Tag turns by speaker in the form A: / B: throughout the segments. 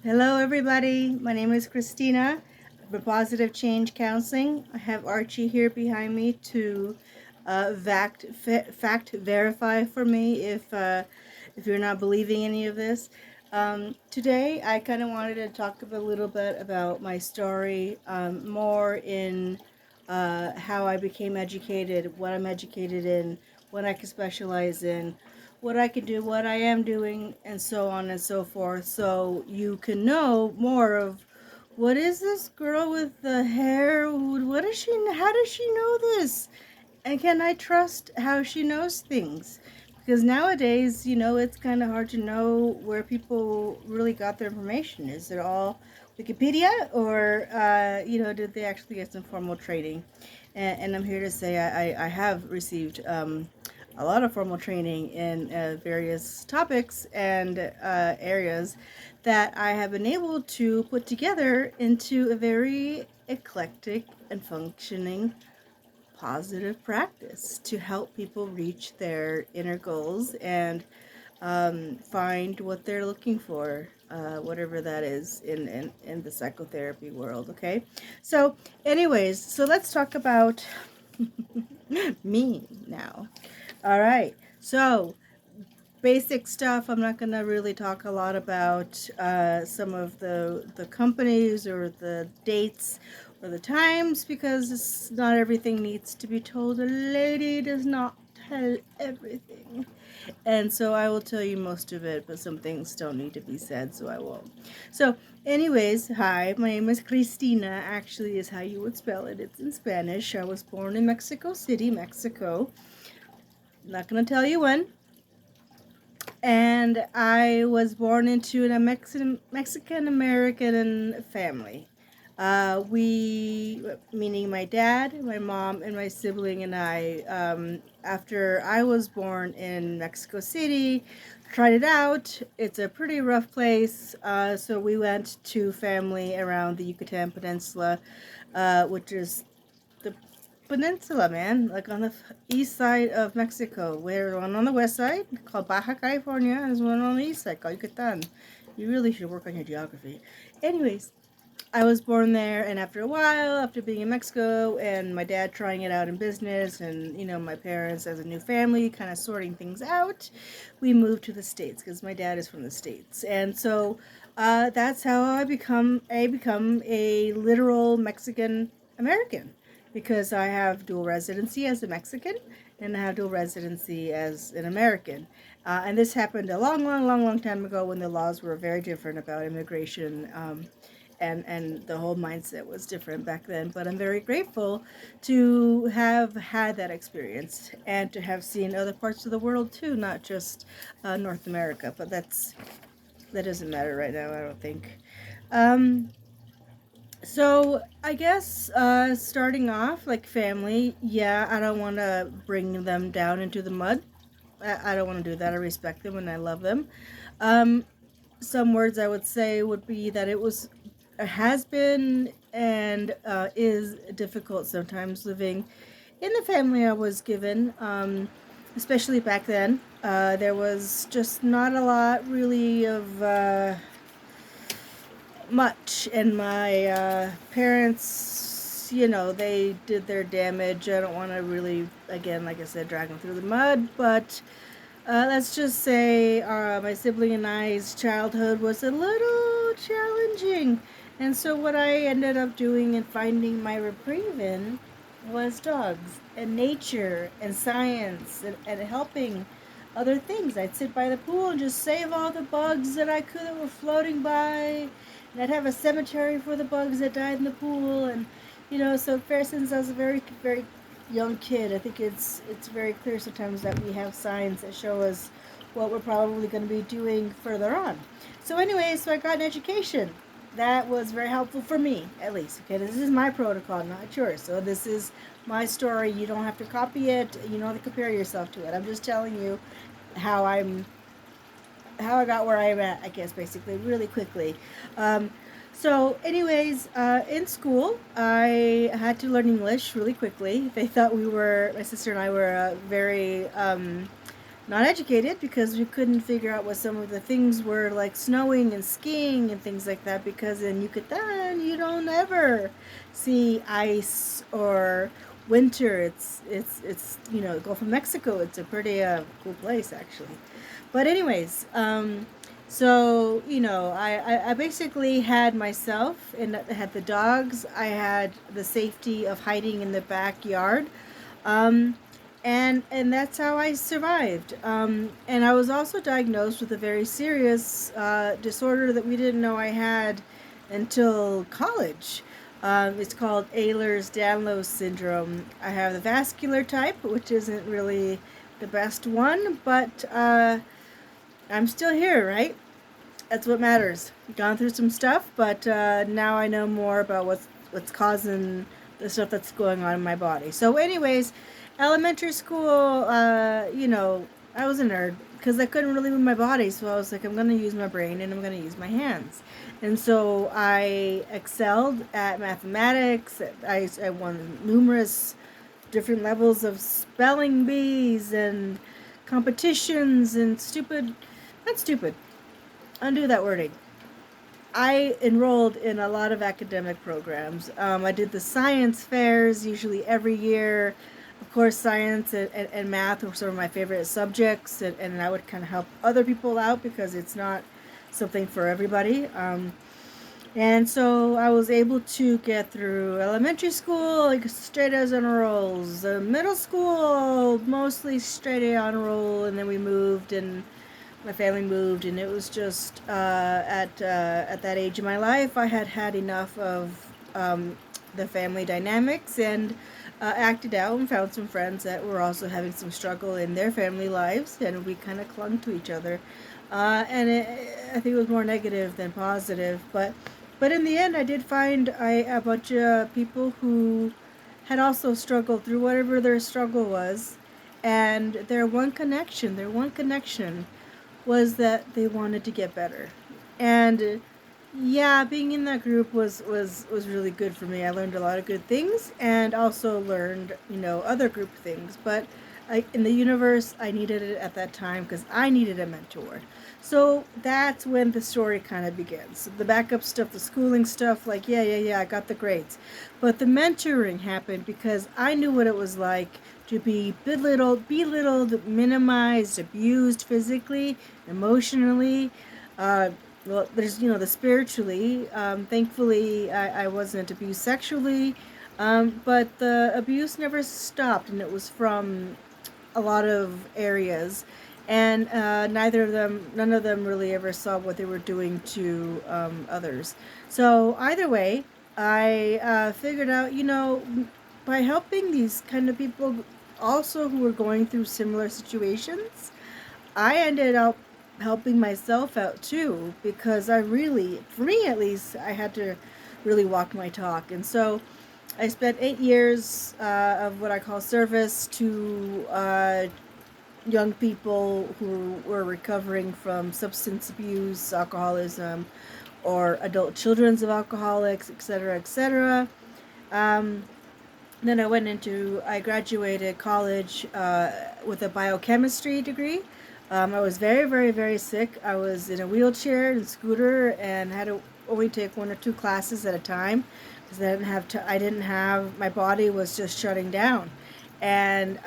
A: Hello, everybody. My name is Christina for Positive Change Counseling. I have Archie here behind me to fact verify for me if you're not believing any of this. Today, I kind of wanted to talk a little bit about my story, more in how I became educated, what I'm educated in, what I can specialize in, what I can do, what I am doing, and so on and so forth. So you can know more of what is this girl with the hair? What is she? How does she know this? And can I trust how she knows things? Because nowadays, it's kind of hard to know where people really got their information. Is it all Wikipedia, or did they actually get some formal training? And I'm here to say I have received a lot of formal training in various topics and areas that I have been able to put together into a very eclectic and functioning positive practice to help people reach their inner goals and find what they're looking for, whatever that is in the psychotherapy world. Okay, so anyways, so let's talk about me now. All right, so basic stuff. I'm not going to really talk a lot about some of the companies or the dates or the times, because not everything needs to be told. A lady does not tell everything. And so I will tell you most of it, but some things don't need to be said, so I won't. So, anyways, hi, my name is Cristina, actually, is how you would spell it. It's in Spanish. I was born in Mexico City, Mexico. I'm not going to tell you when. And I was born into a Mexican American family. Meaning my dad, my mom, and my sibling and I, after I was born in Mexico City, tried it out. It's a pretty rough place, so we went to family around the Yucatan Peninsula, which is the peninsula, man, like on the east side of Mexico. We're one on the west side called Baja California, and there's one on the east side called Yucatan. You really should work on your geography. Anyways, I was born there, and after a while, after being in Mexico and my dad trying it out in business, and my parents as a new family kind of sorting things out, we moved to the States because my dad is from the States. And so that's how I become a literal Mexican American, because I have dual residency as a Mexican and I have dual residency as an American. And this happened a long, long, long, long time ago when the laws were very different about immigration. And the whole mindset was different back then. But I'm very grateful to have had that experience and to have seen other parts of the world too, not just North America. But that doesn't matter right now, I don't think. Um, so I guess starting off, like family, yeah, I don't want to bring them down into the mud. I don't want to do that. I respect them and I love them. Um, some words I would say would be that has been, and is difficult sometimes living in the family I was given, especially back then. There was just not a lot really of much, and my parents, they did their damage. I don't want to really, again, like I said, drag them through the mud, but let's just say my sibling and I's childhood was a little challenging. And so, what I ended up doing and finding my reprieve in was dogs and nature and science, and helping other things. I'd sit by the pool and just save all the bugs that I could that were floating by. And I'd have a cemetery for the bugs that died in the pool. And, so fair, since I was a very, very young kid, I think it's very clear sometimes that we have signs that show us what we're probably going to be doing further on. So anyway, so I got an education. That was very helpful for me, at least. Okay, this is my protocol, not yours. So this is my story. You don't have to copy it. You don't have to compare yourself to it. I'm just telling you how I'm how I got where I'm at, I guess, basically, really quickly. So, anyways, in school, I had to learn English really quickly. They thought my sister and I were very not educated because we couldn't figure out what some of the things were, like snowing and skiing and things like that, because in Yucatan you don't ever see ice or winter. It's Gulf of Mexico, it's a pretty cool place actually. But anyways, so I basically had myself and I had the dogs. I had the safety of hiding in the backyard. Um, and that's how I survived. And I was also diagnosed with a very serious disorder that we didn't know I had until college. It's called Ehlers-Danlos syndrome. I have the vascular type, which isn't really the best one, but I'm still here, right? That's what matters. Gone through some stuff, but now I know more about what's causing the stuff that's going on in my body. So, anyways, elementary school, I was a nerd because I couldn't really move my body. So I was like, I'm gonna use my brain and I'm gonna use my hands. And so I excelled at mathematics. I won numerous different levels of spelling bees and competitions and not stupid, undo that wording. I enrolled in a lot of academic programs. I did the science fairs usually every year. Of course, science and math were sort of my favorite subjects, and I would kind of help other people out because it's not something for everybody. And so I was able to get through elementary school, like straight A's honor rolls. Middle school, mostly straight A honor roll, and then we moved and my family moved, and it was just at that age of my life, I had had enough of the family dynamics and acted out and found some friends that were also having some struggle in their family lives, and we kind of clung to each other. I think it was more negative than positive, but in the end, I did find a bunch of people who had also struggled through whatever their struggle was, and their one connection was that they wanted to get better. And yeah, being in that group was really good for me. I learned a lot of good things and also learned, other group things. But in the universe, I needed it at that time because I needed a mentor. So that's when the story kind of begins. The backup stuff, the schooling stuff, like, yeah, I got the grades. But the mentoring happened because I knew what it was like to be belittled, minimized, abused physically, emotionally. Well, there's, the spiritually. Thankfully, I wasn't abused sexually, but the abuse never stopped, and it was from a lot of areas, and none of them really ever saw what they were doing to others. So either way, I figured out, by helping these kind of people also who were going through similar situations, I ended up helping myself out too because for me at least, I had to really walk my talk. And so I spent 8 years of what I call service to young people who were recovering from substance abuse, alcoholism, or adult children's of alcoholics, etc., etc. Um, then I graduated college with a biochemistry degree. I was very, very, very sick. I was in a wheelchair and scooter and had to only take one or two classes at a time because I didn't have, my body was just shutting down. And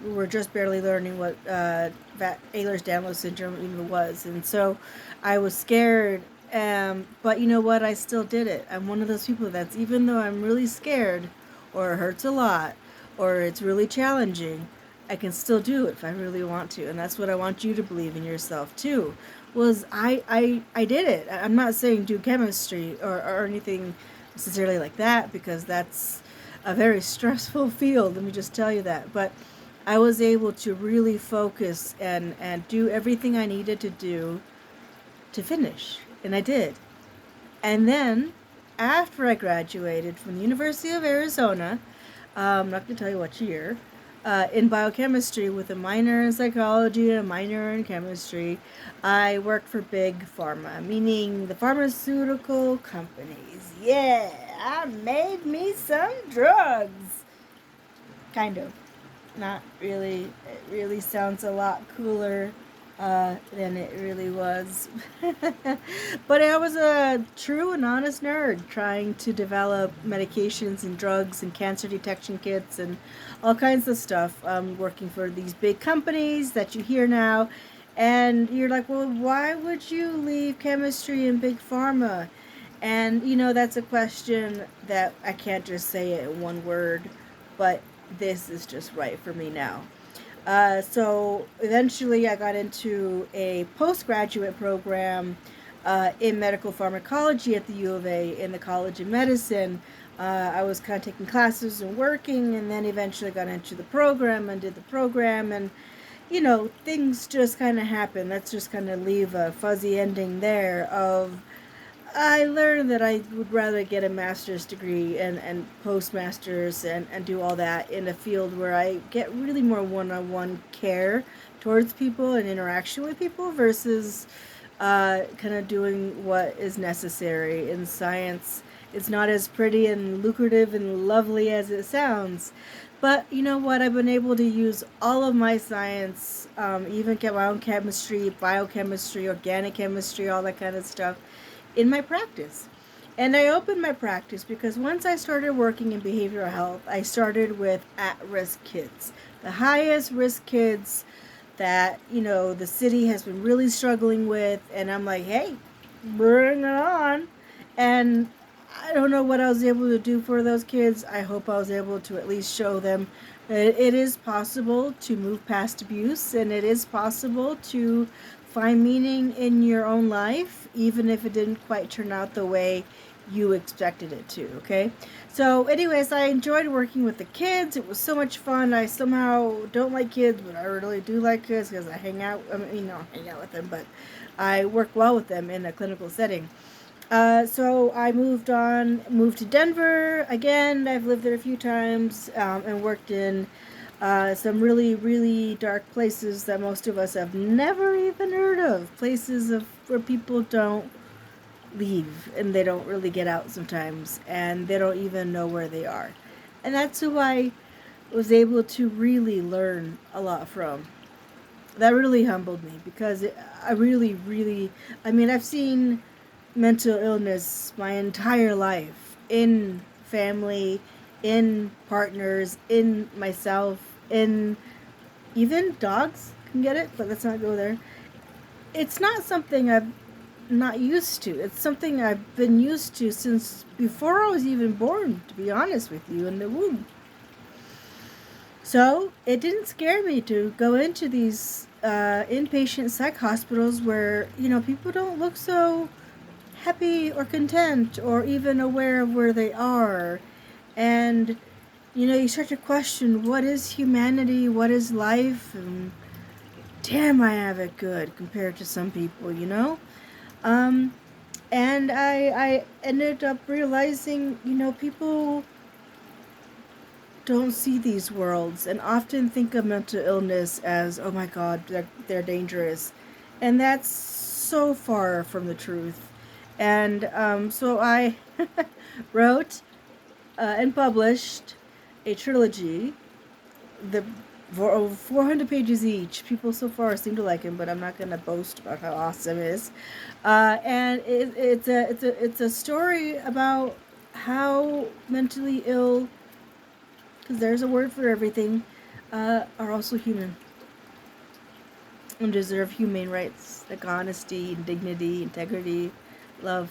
A: we were just barely learning what Ehlers-Danlos syndrome even was. And so I was scared. But you know what? I still did it. I'm one of those people that's, even though I'm really scared, or it hurts a lot, or it's really challenging, I can still do it if I really want to. And that's what I want you to believe in yourself too. Was I did it. I'm not saying do chemistry or anything necessarily like that because that's a very stressful field, let me just tell you that. But I was able to really focus and do everything I needed to do to finish. And I did. And then, after I graduated from the University of Arizona, I'm not going to tell you what year, in biochemistry with a minor in psychology and a minor in chemistry, I worked for big pharma, meaning the pharmaceutical companies. Yeah, I made me some drugs. Kind of. Not really. It really sounds a lot cooler than it really was. But I was a true and honest nerd trying to develop medications and drugs and cancer detection kits and all kinds of stuff. Working for these big companies that you hear now. And you're like, well, why would you leave chemistry and big pharma? And, that's a question that I can't just say it in one word, but this is just right for me now. So eventually, I got into a postgraduate program in medical pharmacology at the U of A in the College of Medicine. I was kind of taking classes and working, and then eventually got into the program and did the program. And, things just kind of happen. Let's just kind of leave a fuzzy ending there of I learned that I would rather get a master's degree and postmasters and do all that in a field where I get really more one-on-one care towards people and interaction with people versus kind of doing what is necessary in science. It's not as pretty and lucrative and lovely as it sounds. But you know what? I've been able to use all of my science, even get my own chemistry, biochemistry, organic chemistry, all that kind of stuff in my practice. And I opened my practice because once I started working in behavioral health, I started with at risk kids, the highest risk kids that, the city has been really struggling with. And I'm like, hey, bring it on. And I don't know what I was able to do for those kids. I hope I was able to at least show them that it is possible to move past abuse and it is possible to find meaning in your own life, even if it didn't quite turn out the way you expected it to. Okay, so anyways, I enjoyed working with the kids. It was so much fun. I somehow don't like kids, but I really do like kids because I hang out, hang out with them, but I work well with them in a clinical setting. So I moved to Denver again. I've lived there a few times and worked in some really, really dark places that most of us have never even heard of. Places where people don't leave and they don't really get out sometimes, and they don't even know where they are. And that's who I was able to really learn a lot from. That really humbled me because I really, really, I've seen mental illness my entire life in family, in partners, in myself, in even dogs can get it, but let's not go there. It's not something I've not used to. It's something I've been used to since before I was even born, to be honest with you, in the womb. So it didn't scare me to go into these inpatient psych hospitals where, people don't look so happy or content or even aware of where they are. And, you start to question what is humanity, what is life, and damn, I have it good compared to some people. Um, and I ended up realizing, people don't see these worlds and often think of mental illness as, oh my God, they're dangerous. And that's so far from the truth. And so I wrote and published a trilogy, the for over 400 pages each. People so far seem to like him, but I'm not going to boast about how awesome it is. And it's a story about how mentally ill, because there's a word for everything, are also human and deserve humane rights like honesty, dignity, integrity, love.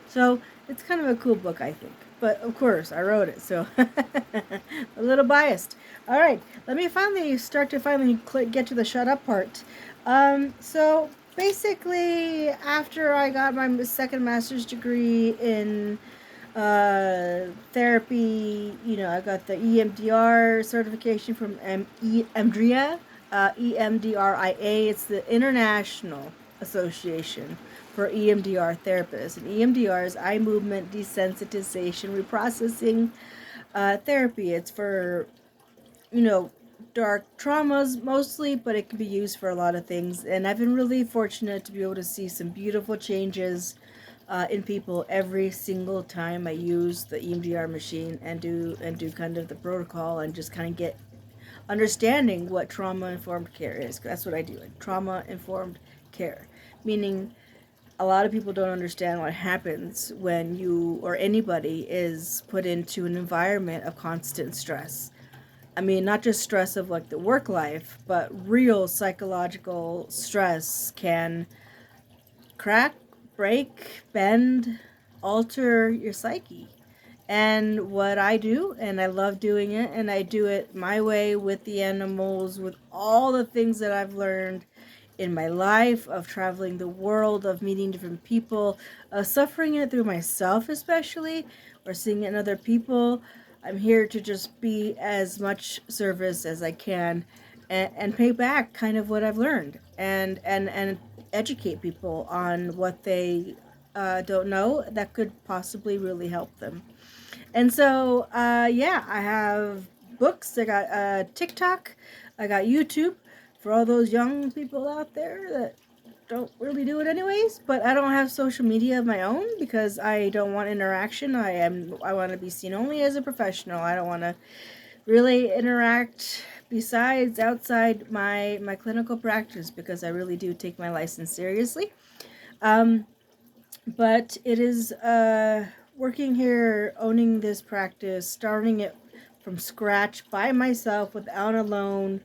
A: So it's kind of a cool book, I think. But of course, I wrote it, so a little biased. All right, let me finally get to the shut up part. So basically, after I got my second master's degree in therapy, I got the EMDR certification from EMDRIA, EMDRIA. It's the International Association for EMDR therapists. And EMDR is eye movement desensitization reprocessing therapy. It's for, dark traumas mostly, but it can be used for a lot of things. And I've been really fortunate to be able to see some beautiful changes in people every single time I use the EMDR machine and do kind of the protocol and just kind of get understanding what trauma-informed care is. That's what I do, like trauma-informed care, meaning a lot of people don't understand what happens when you or anybody is put into an environment of constant stress. I mean, not just stress of like the work life, but real psychological stress can crack, break, bend, alter your psyche. And what I do, and I love doing it, and I do it my way with the animals, with all the things that I've learned in my life of traveling the world, of meeting different people, suffering it through myself, especially, or seeing it in other people. I'm here to just be as much service as I can, and pay back kind of what I've learned, and educate people on what they don't know that could possibly really help them. And so, yeah, I have books. I got TikTok. I got YouTube for all those young people out there that don't really do it anyways. But I don't have social media of my own because I don't want interaction. I want to be seen only as a professional. I don't want to really interact besides outside my clinical practice because I really do take my license seriously. But it is working here, owning this practice, starting it from scratch by myself without a loan,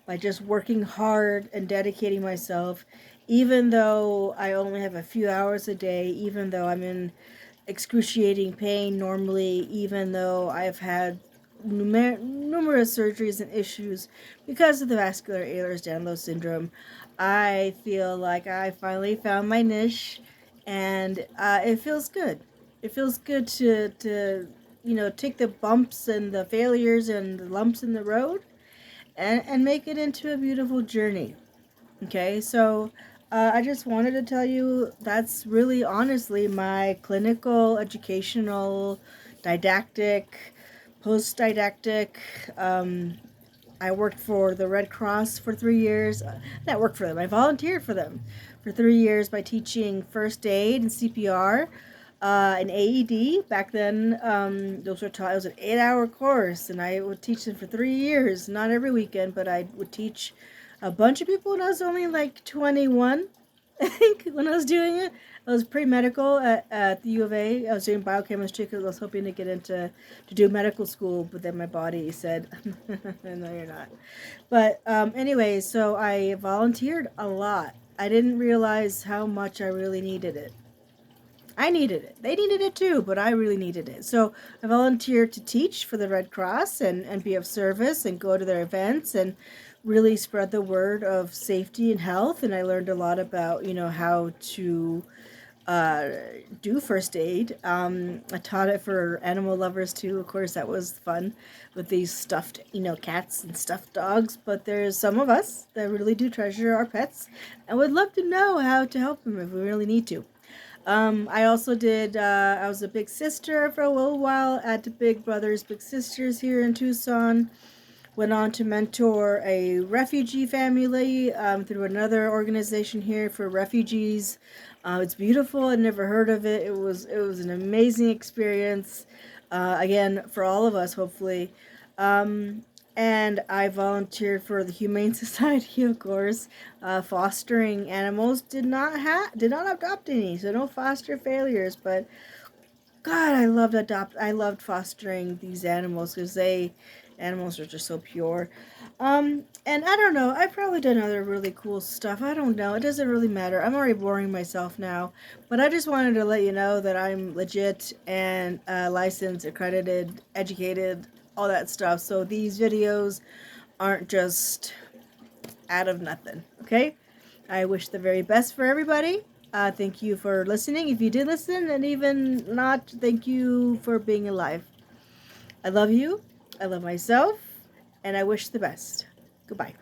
A: by just working hard and dedicating myself, even though I only have a few hours a day, even though I'm in excruciating pain normally, even though I've had numerous surgeries and issues because of the vascular Ehlers-Danlos syndrome. I feel like I finally found my niche, and it feels good. It feels good to take the bumps and the failures and the lumps in the road and make it into a beautiful journey. Okay, so I just wanted to tell you that's really honestly my clinical, educational, didactic, post didactic. I worked for the Red Cross for 3 years. Not worked for them, I volunteered for them for 3 years by teaching first aid and CPR. And AED back then, those were taught. It was an 8-hour course, and I would teach them for 3 years. Not every weekend, but I would teach a bunch of people when I was only like 21. I think when I was doing it, I was pre-medical at the U of A. I was doing biochemistry because I was hoping to get into to do medical school, but then my body said, "No, you're not." But anyway, so I volunteered a lot. I didn't realize how much I really needed it. I needed it. They needed it too, but I really needed it. So I volunteered to teach for the Red Cross and be of service and go to their events and really spread the word of safety and health. And I learned a lot about, how to do first aid. I taught it for animal lovers too. Of course, that was fun with these stuffed, cats and stuffed dogs. But there's some of us that really do treasure our pets and would love to know how to help them if we really need to. I also did, I was a big sister for a little while at the Big Brothers Big Sisters here in Tucson. Went on to mentor a refugee family through another organization here for refugees. It's beautiful. I'd never heard of it. It was an amazing experience. Again, for all of us, hopefully. And I volunteered for the Humane Society, of course, fostering animals. Did not adopt any, so no foster failures. But God, I loved fostering these animals because animals are just so pure. And I don't know, I've probably done other really cool stuff. I don't know. It doesn't really matter. I'm already boring myself now. But I just wanted to let you know that I'm legit and licensed, accredited, educated, all that stuff. So these videos aren't just out of nothing. Okay? I wish the very best for everybody. Thank you for listening. If you did listen, and even not, thank you for being alive. I love you. I love myself. And I wish the best. Goodbye.